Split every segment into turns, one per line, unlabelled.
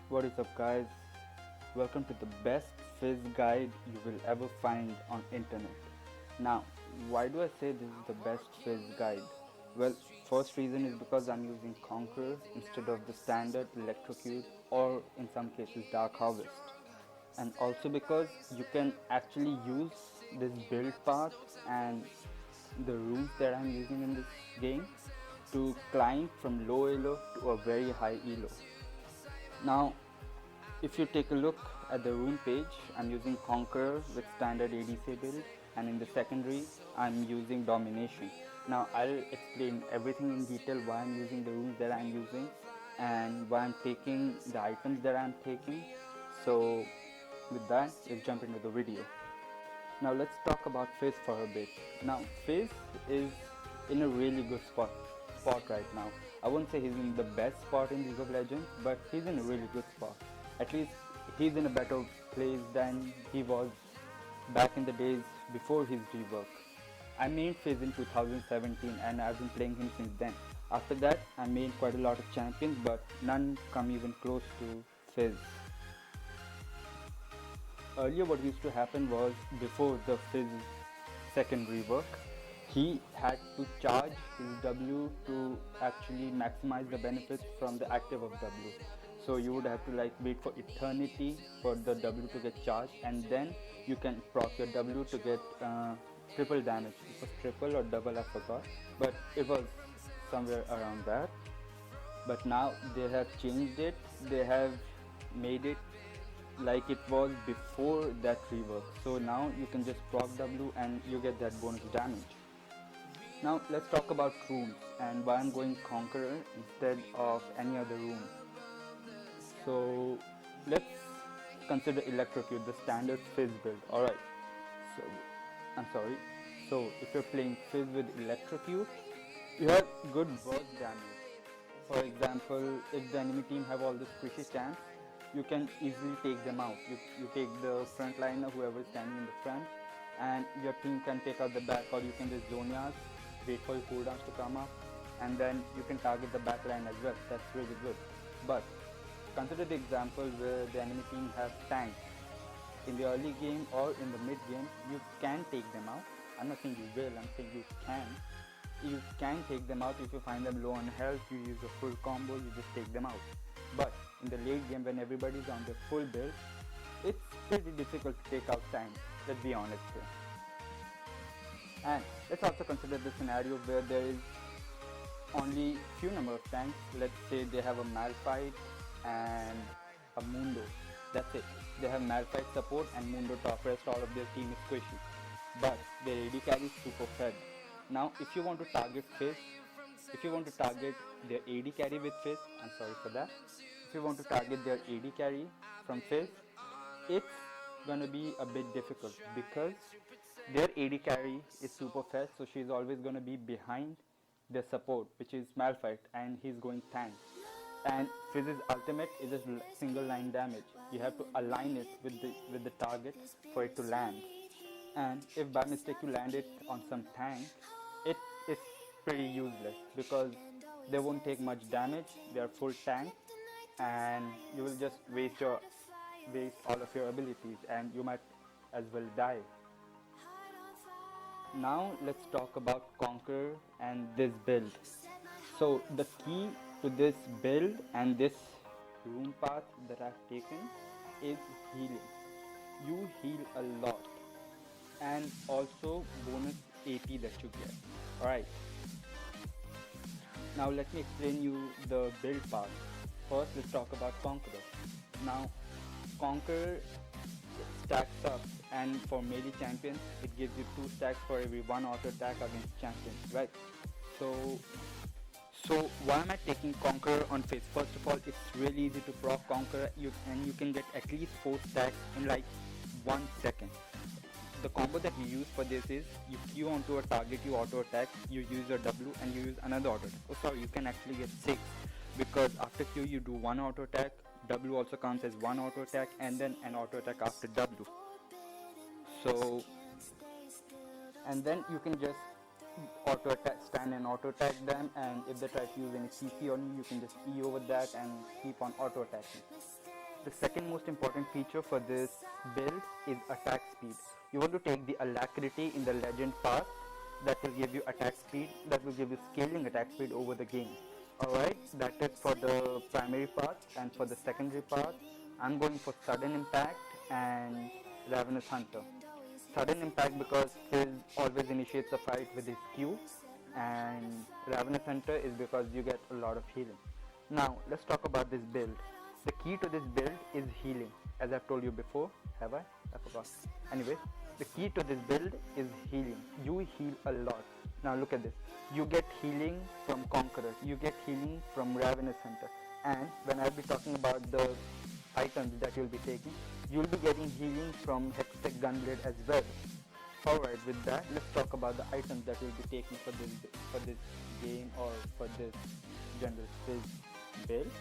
What is up, guys? Welcome to the best Fizz guide you will ever find on internet. Now, why do I say this is the best Fizz guide? Well, first reason is because I'm using Conqueror instead of the standard Electrocute or in some cases Dark Harvest. And also because you can actually use this build path and the runes that I'm using in this game to climb from low elo to a very high elo. Now, if you take a look at the rune page, I'm using Conqueror with standard ADC build, and in the secondary I'm using Domination. Now I'll explain everything in detail, why I'm using the runes that I'm using and why I'm taking the items that I'm taking. So with that, let's jump into the video. Now let's talk about Fizz for a bit. Now Fizz is in a really good spot right now. I won't say he's in the best spot in League of Legends, but he's in a really good spot. At least he's in a better place than he was back in the days before his rework. I made Fizz in 2017 and I've been playing him since then. After that, I made quite a lot of champions, but none come even close to Fizz. Earlier what used to happen was, before the Fizz second rework, he had to charge his W to actually maximize the benefits from the active of W. So you would have to wait for eternity for the W to get charged, and then you can proc your W to get triple damage. It was triple or double, I forgot, but it was somewhere around that. But now they have changed it. They have made it like it was before that rework. So now you can just proc W and you get that bonus damage. Now let's talk about runes and why I'm going Conqueror instead of any other rune. So let's consider Electrocute, the standard Fizz build. Alright, so I'm sorry. So if you're playing Fizz with Electrocute, you have good burst damage. For example, if the enemy team have all this squishy stance, you can easily take them out. You take the frontliner, whoever is standing in the front, and your team can take out the back, or you can just zone yard, wait for your cooldowns to come up, and then you can target the back line as well. That's really good. But consider the example where the enemy team have tanks. In the early game or in the mid game, you can take them out. I'm not saying you will, I'm saying you can. You can take them out if you find them low on health, you use a full combo, you just take them out. But in the late game, when everybody's on their full build, it's pretty difficult to take out tanks, let's be honest here. And let's also consider the scenario where there is only few number of tanks. Let's say they have a Malphite and a Mundo. That's it. They have Malphite support and Mundo top, rest all of their team is squishy. But their AD carry is super fed. Now if you want to target Fizz, if you want to target their AD carry with Fizz, I'm sorry for that. If you want to target their AD carry from Fizz, it's gonna be a bit difficult because their AD carry is super fast, so she's always gonna be behind their support, which is Malphite, and he's going tank. And Fizz's ultimate is a single line damage. You have to align it with the target for it to land. And if by mistake you land it on some tank, it is pretty useless because they won't take much damage. They are full tank, and you will just waste all of your abilities, and you might as well die. Now let's talk about Conqueror and this build. So the key to this build and this rune path that I've taken is healing. You heal a lot, and also bonus AP that you get. Alright, now let me explain you the build path. First let's talk about Conqueror. Now Conqueror stacks up, and for melee champions it gives you 2 stacks for every 1 auto attack against champions, right? So why am I taking Conqueror on Fizz? First of all, it's really easy to proc Conqueror, and you can get at least 4 stacks in 1 second. The combo that you use for this is you Q onto a target, you auto attack, you use your W and you use another auto attack. Oh sorry, you can actually get 6 because after Q you do 1 auto attack, W also counts as 1 auto attack, and then an auto attack after W. So, and then you can just auto attack, stand and auto attack them, and if they try to use any CC on you, you can just E over that and keep on auto attacking. The second most important feature for this build is attack speed. You want to take the alacrity in the legend path, that will give you attack speed, that will give you scaling attack speed over the game. Alright, that is for the primary part, and for the secondary part, I'm going for sudden impact and Ravenous Hunter. Sudden impact because Fizz always initiates a fight with his Q, and Ravenous Hunter is because you get a lot of healing. Now let's talk about this build. The key to this build is healing, as I've told you before. Have I? I forgot. Anyway, the key to this build is healing. You heal a lot. Now look at this. You get healing from Conqueror. You get healing from Ravenous Hunter. And when I'll be talking about the items that you'll be taking, you'll be getting healing from Hextech Gunblade as well. Alright, with that, let's talk about the items that you'll be taking for this game or for this general Fizz build.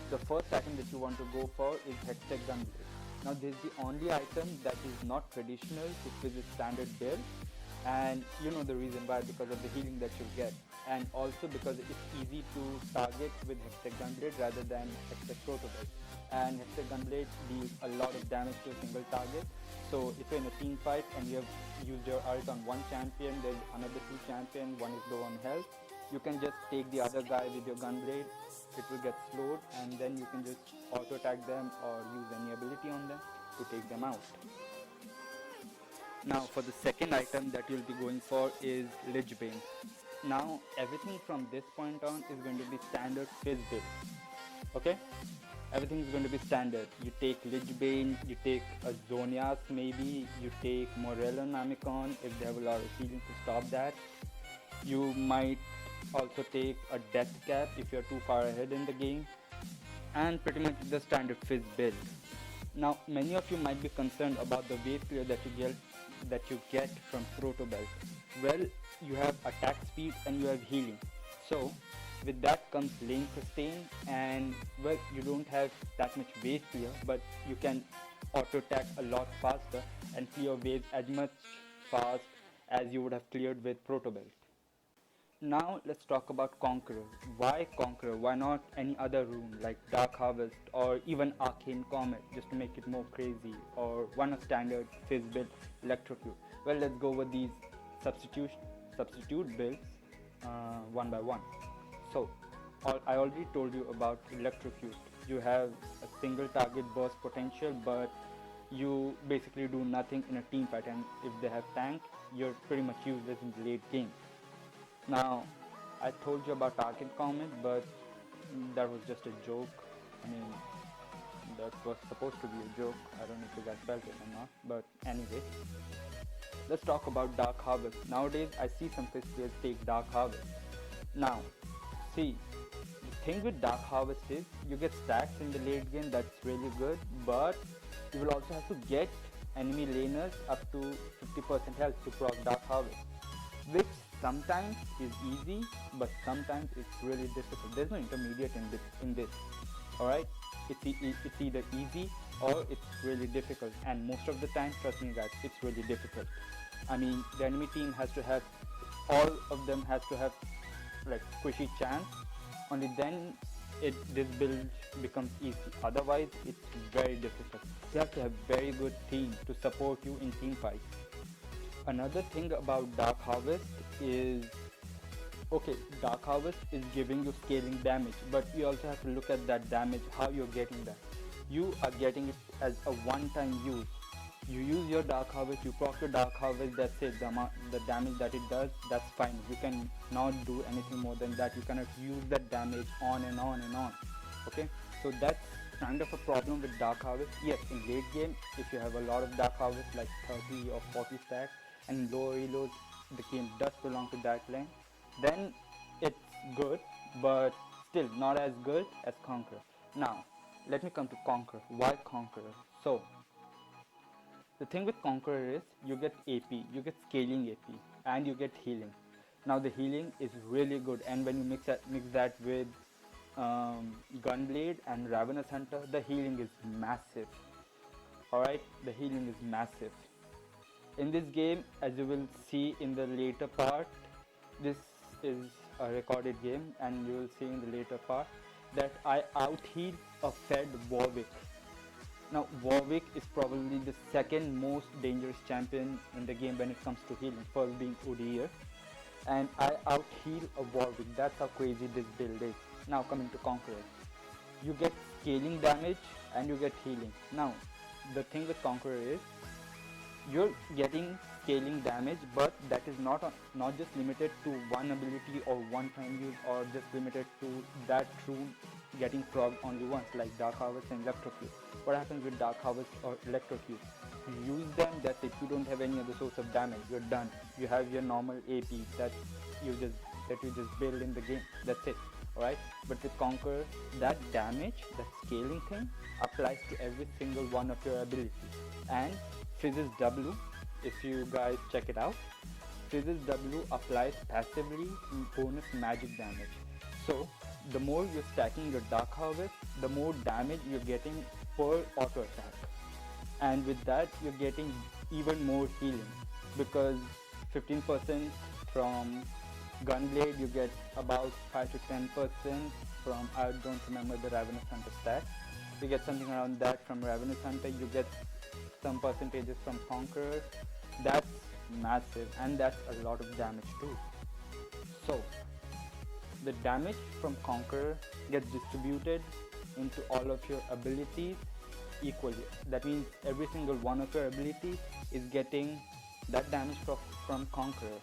The first item that you want to go for is Hextech Gunblade. Now this is the only item that is not traditional to Fizz's standard build, and you know the reason why, because of the healing that you get, and also because it's easy to target with Hextech Gunblade rather than Hextech Protobelt. And Hextech Gunblade deals a lot of damage to a single target, so if you're in a team fight and you have used your ult on one champion, there's another two champion, one is low on health, you can just take the other guy with your Gunblade, it will get slowed, and then you can just auto attack them or use any ability on them to take them out. Now for the second item that you'll be going for is Lich Bane. Now everything from this point on is going to be standard Fizz build. Okay? Everything is going to be standard. You take Lich Bane, you take a Zonias maybe, you take Morello Namicon if they have a lot of healing to stop that. You might also take a Death Cap if you're too far ahead in the game, and pretty much the standard Fizz build. Now many of you might be concerned about the wave clear that you get from Protobelt. Well, you have attack speed and you have healing, so with that comes lane sustain, and well, you don't have that much wave clear, but you can auto attack a lot faster and clear waves as much fast as you would have cleared with Protobelt. Now let's talk about Conqueror. Why Conqueror? Why not any other rune like Dark Harvest or even Arcane Comet, just to make it more crazy, or one of standard Fizz build, Electrocute? Well, let's go over these substitute builds one by one. So I already told you about Electrocute. You have a single target burst potential, but you basically do nothing in a team fight, and if they have tank, you're pretty much useless in the late game. Now, I told you about Arcane Comet, but that was just a joke. I mean, that was supposed to be a joke. I don't know if you guys felt it or not, but anyway. Let's talk about Dark Harvest. Nowadays, I see some Fizz players take Dark Harvest. Now, see, the thing with Dark Harvest is you get stacks in the late game, that's really good, but you will also have to get enemy laners up to 50% health to proc Dark Harvest, which sometimes is easy, but sometimes it's really difficult. There's no intermediate in this. Alright, it's either easy or it's really difficult, and most of the time, trust me guys, it's really difficult. I mean, the enemy team has to have, all of them has to have like squishy chance, only then this build becomes easy. Otherwise it's very difficult. You have to have very good team to support you in team fights. Another thing about Dark Harvest is, okay, Dark Harvest is giving you scaling damage, but you also have to look at that damage, how you're getting that. You are getting it as a one-time use. You use your Dark Harvest, you proc your Dark Harvest, that's it, the damage that it does, that's fine. You can not do anything more than that. You cannot use that damage on and on and on. Okay, so that's kind of a problem with Dark Harvest. Yes, in late game, if you have a lot of Dark Harvest, like 30 or 40 stacks, and lower reloads, the game does belong to that lane, then it's good, but still not as good as Conqueror. Now, let me come to Conqueror. Why Conqueror? So, the thing with Conqueror is you get AP, you get scaling AP, and you get healing. Now the healing is really good, and when you mix that with Gunblade and Ravenous Hunter, the healing is massive. Alright, the healing is massive. In this game, as you will see in the later part, This is a recorded game, and you will see in the later part that I out-healed a fed Warwick. Now Warwick is probably the second most dangerous champion in the game when it comes to healing, first being Udyr, and I out-heal a Warwick. That's how crazy this build is. Now coming to Conqueror, you get scaling damage and you get healing. Now the thing with Conqueror is you're getting scaling damage, but that is not just limited to one ability or one time use, or just limited to that rune getting progged only once, like Dark Harvest and Electrocute. What happens with Dark Harvest or Electrocute? You use them, that's it. You don't have any other source of damage. You're done. You have your normal AP that you just build in the game. That's it. Alright? But with Conqueror, that damage, that scaling thing applies to every single one of your abilities. And Fizz's W, if you guys check it out, Fizz's W applies passively bonus magic damage. So the more you're stacking your Dark Harvest, the more damage you're getting per auto attack. And with that, you're getting even more healing, because 15% from Gunblade, you get about 5 to 10% from, I don't remember the Ravenous Hunter stat. You get something around that from Ravenous Hunter. You get some percentages from Conqueror. That's massive, and that's a lot of damage too. So the damage from Conqueror gets distributed into all of your abilities equally. That means every single one of your abilities is getting that damage from Conqueror,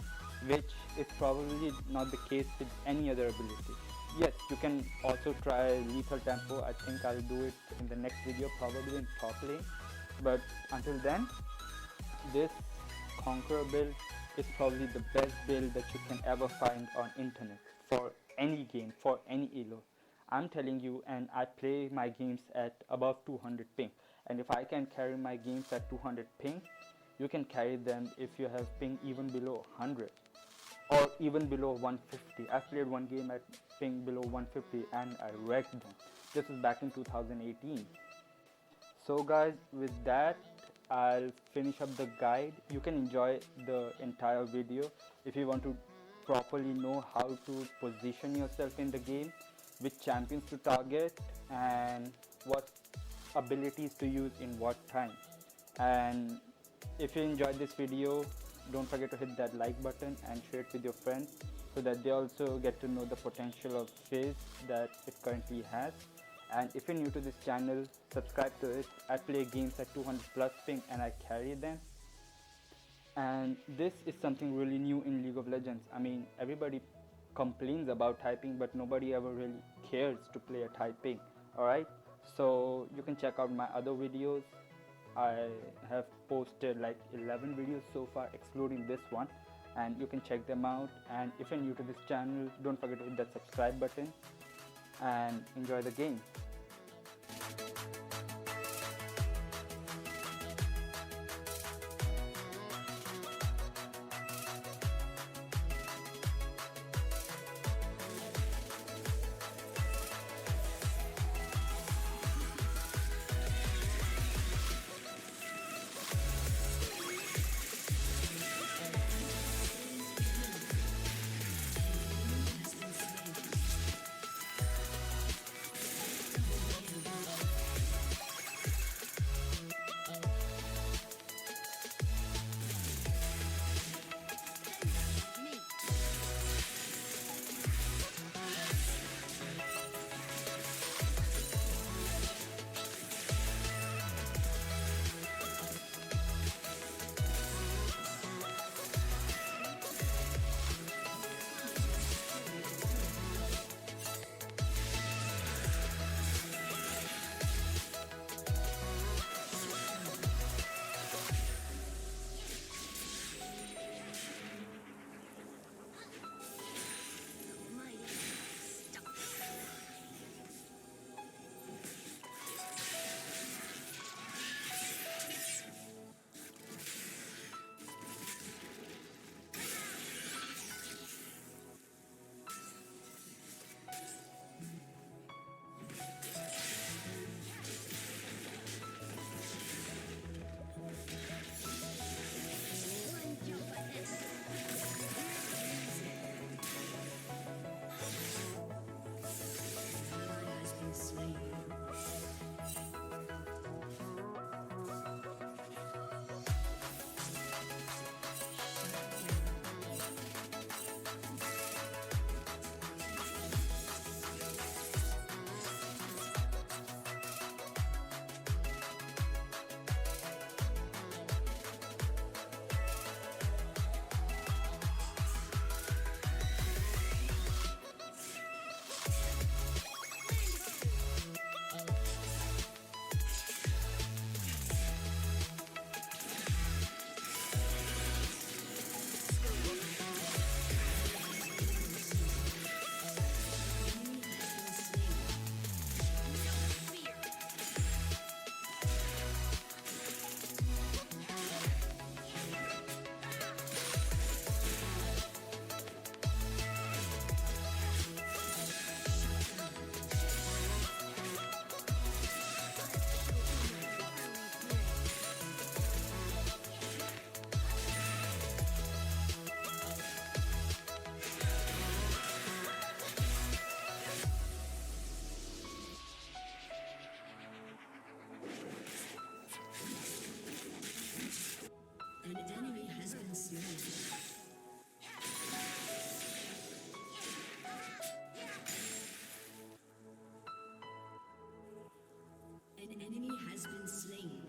which is probably not the case with any other ability. Yes, you can also try Lethal Tempo. I think I'll do it in the next video, probably in top lane. But until then, this Conqueror build is probably the best build that you can ever find on internet for any game, for any elo. I'm telling you, and I play my games at above 200 ping. And if I can carry my games at 200 ping, you can carry them if you have ping even below 100 or even below 150. I played one game at ping below 150 and I wrecked them. This was back in 2018. So guys, with that, I'll finish up the guide. You can enjoy the entire video if you want to properly know how to position yourself in the game, which champions to target, and what abilities to use in what time. And if you enjoyed this video, don't forget to hit that like button and share it with your friends so that they also get to know the potential of Fizz that it currently has. And if you're new to this channel, subscribe to it. I play games at 200 plus ping and I carry them. And this is something really new in League of Legends. I mean, everybody complains about typing, but nobody ever really cares to play at high ping. Alright, so you can check out my other videos. I have posted like 11 videos so far, excluding this one, and you can check them out. And if you're new to this channel, don't forget to hit that subscribe button and enjoy the game.
has been slain.